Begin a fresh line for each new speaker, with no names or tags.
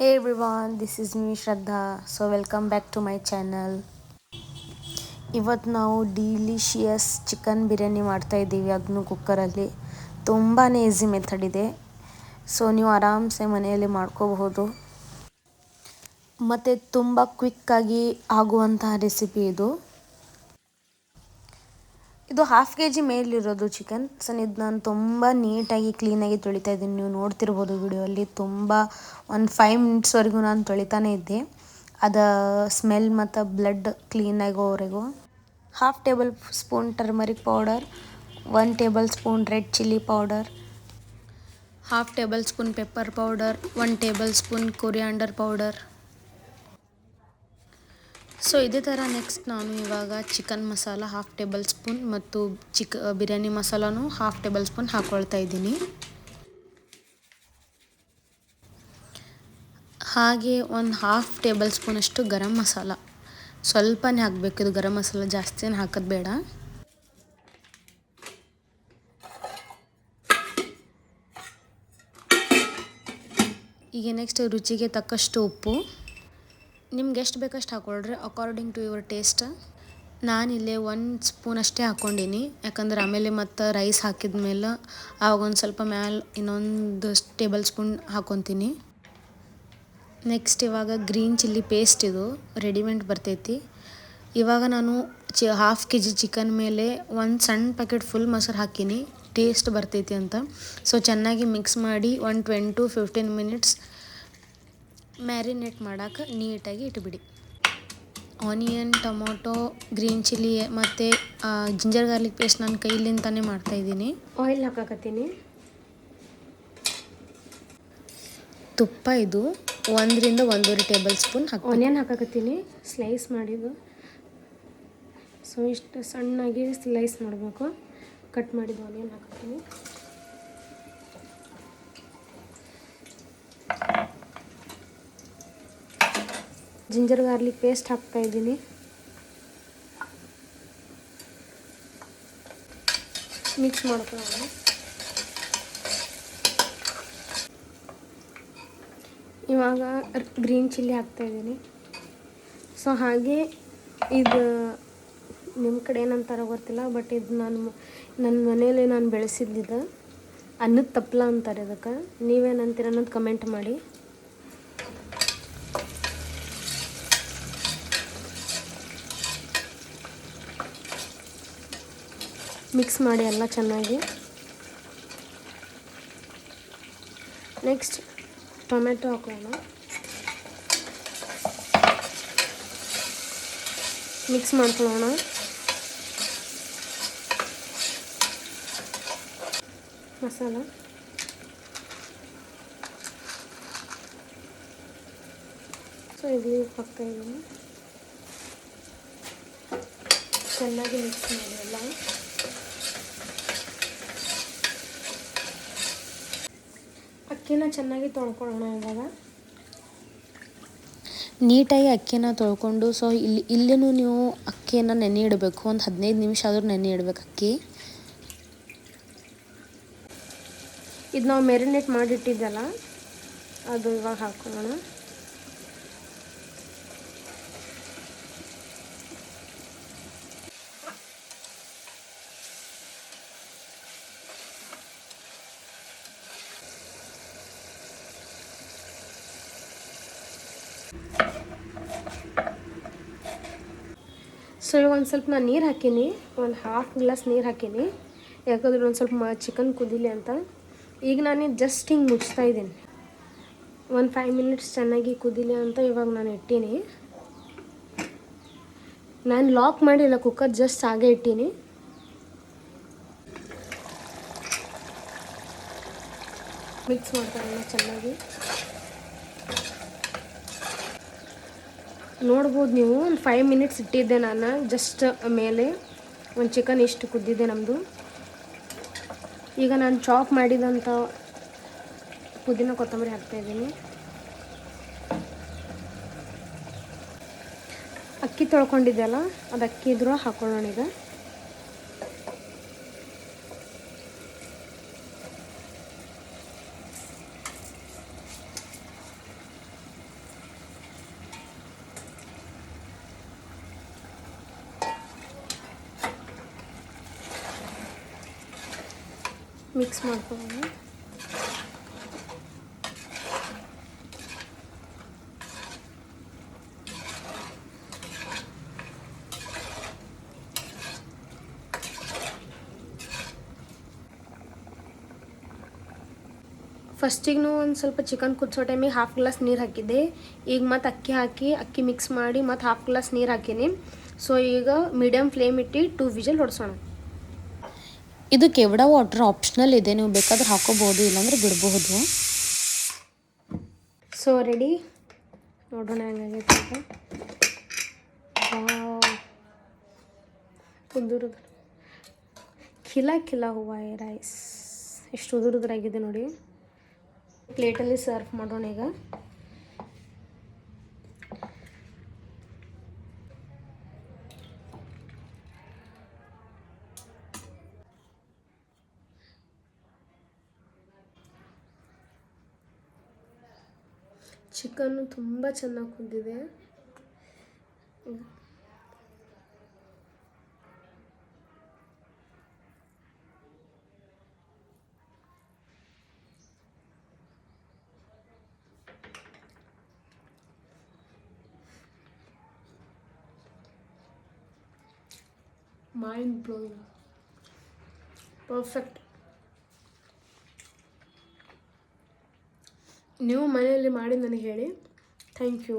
Hey everyone, this is me Shraddha. So welcome back to my channel. ಇವತ್ತು ನಾವು delicious chicken biryani ಮಾಡ್ತಾ ಇದ್ದೀವಿ, ಅದನ್ನು ಕುಕ್ಕರಲ್ಲಿ. ತುಂಬಾ ಈಸಿ ಮೆಥಡ್ ಇದೆ. ಸೊ ನೀವು ಆರಾಮ್ಸೆ ಮನೆಯಲ್ಲಿ ಮಾಡ್ಕೋಬಹುದು ಮತ್ತು ತುಂಬ ಕ್ವಿಕ್ಕಾಗಿ ಆಗುವಂತಹ ರೆಸಿಪಿ ಇದು. ಇದು ಹಾಫ್ KG ಮೇಲಿರೋದು ಚಿಕನ್. ಸೊ ಇದು ನಾನು ತುಂಬ ನೀಟಾಗಿ ಕ್ಲೀನಾಗಿ ತೊಳಿತಾ ಇದ್ದೀನಿ. ನೀವು ನೋಡ್ತಿರ್ಬೋದು ವಿಡಿಯೋಲ್ಲಿ ತುಂಬ ಒಂದು 5 ಮಿನಿಟ್ಸ್ವರೆಗೂ ನಾನು ತೊಳಿತಾನೇ ಇದ್ದೆ, ಅದು ಸ್ಮೆಲ್ ಮತ್ತು ಬ್ಲಡ್ ಕ್ಲೀನಾಗೋವರೆಗೂ. Half tablespoon turmeric powder, 1 tablespoon red chilli powder, half tablespoon pepper powder, 1 tablespoon coriander powder. So ಇದೇ ಥರ ನೆಕ್ಸ್ಟ್ ನಾನು ಇವಾಗ chicken masala half tablespoon ಮತ್ತು ಬಿರಿಯಾನಿ ಮಸಾಲನೂ ಹಾಫ್ ಟೇಬಲ್ ಸ್ಪೂನ್ ಹಾಕ್ಕೊಳ್ತಾ ಇದ್ದೀನಿ. ಹಾಗೆ ಒಂದು ಹಾಫ್ ಟೇಬಲ್ ಸ್ಪೂನಷ್ಟು ಗರಂ ಮಸಾಲ, ಸ್ವಲ್ಪನೇ ಹಾಕಬೇಕು ಇದು ಗರಂ ಮಸಾಲ, ಜಾಸ್ತಿ ಹಾಕೋದು ಬೇಡ. ಈಗ ನೆಕ್ಸ್ಟ್ ರುಚಿಗೆ ತಕ್ಕಷ್ಟು ಉಪ್ಪು. ನಿಮ್ಗೆ ಎಷ್ಟು ಬೇಕಷ್ಟು ಹಾಕ್ಕೊಳ್ರಿ, ಅಕಾರ್ಡಿಂಗ್ ಟು ಯುವರ್ ಟೇಸ್ಟ್. ನಾನಿಲ್ಲೇ 1 ಸ್ಪೂನ್ ಅಷ್ಟೇ ಹಾಕ್ಕೊಂಡೀನಿ, ಯಾಕಂದ್ರೆ ಆಮೇಲೆ ಮತ್ತು ರೈಸ್ ಹಾಕಿದ ಮೇಲೆ ಆವಾಗ ಒಂದು ಸ್ವಲ್ಪ ಮೇಲೆ ಇನ್ನೊಂದು ಟೇಬಲ್ ಸ್ಪೂನ್ ಹಾಕ್ಕೊತೀನಿ. ನೆಕ್ಸ್ಟ್ ಇವಾಗ ಗ್ರೀನ್ ಚಿಲ್ಲಿ ಪೇಸ್ಟ್, ಇದು ರೆಡಿಮೇಡ್ ಬರ್ತೈತಿ. ಇವಾಗ ನಾನು ಹಾಫ್ KG ಚಿಕನ್ ಮೇಲೆ ಒಂದು ಸಣ್ಣ ಪ್ಯಾಕೆಟ್ ಫುಲ್ ಮೊಸರು ಹಾಕೀನಿ, ಟೇಸ್ಟ್ ಬರ್ತೈತಿ ಅಂತ. ಸೊ ಚೆನ್ನಾಗಿ ಮಿಕ್ಸ್ ಮಾಡಿ 10 to 15 ಮಿನಿಟ್ಸ್ ಮ್ಯಾರಿನೇಟ್ ಮಾಡೋಕೆ ನೀಟಾಗಿ ಇಟ್ಬಿಡಿ. ಆನಿಯನ್, ಟೊಮೊಟೊ, ಗ್ರೀನ್ ಚಿಲ್ಲಿ ಮತ್ತು ಜಿಂಜರ್ ಗಾರ್ಲಿಕ್ ಪೇಸ್ಟ್ ನಾನು ಕೈಲಿಂತಾನೆ ಮಾಡ್ತಾಯಿದ್ದೀನಿ. ಆಯಿಲ್ ಹಾಕಕತ್ತೀನಿ. ತುಪ್ಪ ಇದು 1 ರಿಂದ 1.5 ಟೇಬಲ್ ಸ್ಪೂನ್ ಆನಿಯನ್ ಹಾಕಕತ್ತೀನಿ, ಸ್ಲೈಸ್ ಮಾಡಿದ್ದು. ಸೊ ಇಷ್ಟು ಸಣ್ಣಾಗಿ ಸ್ಲೈಸ್ ಮಾಡಬೇಕು. ಕಟ್ ಮಾಡಿದ್ದು ಆನಿಯನ್ ಹಾಕತ್ತೀನಿ. ಜಿಂಜರ್ ಗಾರ್ಲಿಕ್ ಪೇಸ್ಟ್ ಹಾಕ್ತಾ ಇದ್ದೀನಿ. ಮಿಕ್ಸ್ ಮಾಡ್ಕೊಳ್ಳೋಣ. ಇವಾಗ ಗ್ರೀನ್ ಚಿಲ್ಲಿ ಹಾಕ್ತಾ ಇದ್ದೀನಿ. ಸೊ ಹಾಗೆ ಇದು ನಿಮ್ಮ ಕಡೆ ಏನಂತಾರ ಗೊತ್ತಿಲ್ಲ, ಬಟ್ ಇದು ನನ್ನ ಮನೇಲಿ ನಾನು ಬೆಳೆಸಿದ್ದಿದ್ದು ಅನ್ನದ ತಪ್ಪಲ ಅಂತಾರೆ ಅದಕ್ಕೆ. ನೀವೇನಂತೀರ ಅನ್ನೋದು ಕಮೆಂಟ್ ಮಾಡಿ. ಮಿಕ್ಸ್ ಮಾಡಿ ಎಲ್ಲ ಚೆನ್ನಾಗಿ. ನೆಕ್ಸ್ಟ್ ಟೊಮೆಟೊ ಹಾಕೋಣ. ಮಿಕ್ಸ್ ಮಾಡ್ಕೊಳ್ಳೋಣ. ಮಸಾಲ ಸೊ ಇದು ಹಾಕ್ತಾ ಇದ್ದೀನಿ. ಚೆನ್ನಾಗಿ ಮಿಕ್ಸ್ ಮಾಡಿ ಎಲ್ಲ. ಅಕ್ಕಿನ ಚೆನ್ನಾಗಿ ತೊಳ್ಕೊಳ್ಳೋಣ. ಇವಾಗ ನೀಟಾಗಿ ಅಕ್ಕಿನ ತೊಳ್ಕೊಂಡು, ಸೊ ಇಲ್ಲಿನೂ ನೀವು ಅಕ್ಕಿಯನ್ನು ನೆನೆ ಇಡಬೇಕು, ಒಂದು 15 ನಿಮಿಷ ಆದರೂ ನೆನೆ ಇಡಬೇಕು ಅಕ್ಕಿ. ಇದು ನಾವು ಮ್ಯಾರಿನೇಟ್ ಮಾಡಿಟ್ಟಿದ್ದಲ್ಲ, ಅದು ಇವಾಗ ಹಾಕೊಳ್ಳೋಣ. ಸೊ ಇವಾಗ ಒಂದು ಸ್ವಲ್ಪ ನಾನು ನೀರು ಹಾಕೀನಿ, ಒಂದು ಹಾಫ್ ಗ್ಲಾಸ್ ನೀರು ಹಾಕೀನಿ, ಯಾಕಂದ್ರೆ ಒಂದು ಸ್ವಲ್ಪ ಚಿಕನ್ ಕುದೀಲಿ ಅಂತ. ಈಗ ನಾನು ಜಸ್ಟ್ ಹಿಂಗೆ ಮುಚ್ತಾ ಇದ್ದೀನಿ, ಒಂದು 5 ಮಿನಿಟ್ಸ್ ಚೆನ್ನಾಗಿ ಕುದೀಲಿ ಅಂತ ಇವಾಗ ನಾನು ಇಟ್ಟೀನಿ. ನಾನು ಲಾಕ್ ಮಾಡಿಲ್ಲ ಕುಕ್ಕರ್, ಜಸ್ಟ್ ಹಾಗೆ ಇಟ್ಟೀನಿ. ಮಿಕ್ಸ್ ಮಾಡ್ಕೊಳ್ಳೋಣ ಚೆನ್ನಾಗಿ. ನೋಡ್ಬೋದು ನೀವು, ಒಂದು 5 ಮಿನಿಟ್ಸ್ ಇಟ್ಟಿದ್ದೆ ನಾನು ಜಸ್ಟ್ ಮೇಲೆ. ಒಂದು ಚಿಕನ್ ಇಷ್ಟು ಕುದ್ದಿದೆ ನಮ್ಮದು. ಈಗ ನಾನು ಚಾಪ್ ಮಾಡಿದಂಥ ಪುದೀನ ಕೊತ್ತಂಬರಿ ಹಾಕ್ತಾಯಿದ್ದೀನಿ. ಅಕ್ಕಿ ತೊಳ್ಕೊಂಡಿದ್ದೆಲ್ಲ ಅದು ಅಕ್ಕಿ ಇದ್ರೂ ಹಾಕೊಳ್ಳೋಣ ಈಗ. ಮಿಕ್ಸ್ ಮಾಡ್ಕೊಳ್ಳೋಣ. ಫಸ್ಟಿಗೂ ಒಂದು ಸ್ವಲ್ಪ ಚಿಕನ್ ಕುದಿಸೋ ಟೈಮಿಗೆ ಹಾಫ್ ಗ್ಲಾಸ್ ನೀರು ಹಾಕಿದ್ದೆ. ಈಗ ಮತ್ತು ಅಕ್ಕಿ ಹಾಕಿ ಅಕ್ಕಿ ಮಿಕ್ಸ್ ಮಾಡಿ ಮತ್ತು ಹಾಫ್ ಗ್ಲಾಸ್ ನೀರು ಹಾಕೀನಿ. ಸೊ ಈಗ ಮೀಡಿಯಮ್ ಫ್ಲೇಮ್ ಇಟ್ಟು 2 ವಿಷಲ್ ಹೊಡ್ಸೋಣ. ಇದು ಕೆವಡ ವಾಟರ್ ಆಪ್ಷನಲ್ ಇದೆ, ನೀವು ಬೇಕಾದ್ರೆ ಹಾಕೋಬೋದು, ಇಲ್ಲಾಂದ್ರೆ ಬಿಡಬಹುದು. ಸೊ ರೆಡಿ, ನೋಡೋಣ ಹೆಂಗಾಗೈತೆ ಅಂತ. ಉದುರು ಖಿಲ ಹೂವ ರೈಸ್ ಎಷ್ಟು ಉದುರುದ್ರಾಗಿದೆ ನೋಡಿ. ಪ್ಲೇಟಲ್ಲಿ ಸರ್ವ್ ಮಾಡೋಣ ಈಗ. ಚಿಕನ್ನು ತುಂಬ ಚೆನ್ನಾಗಿ ಕುಂದಿದೆ. Mind blowing, perfect. ನೀವು ಮನೆಯಲ್ಲಿ ಮಾಡಿ ನನಗೆ ಹೇಳಿ. Thank you.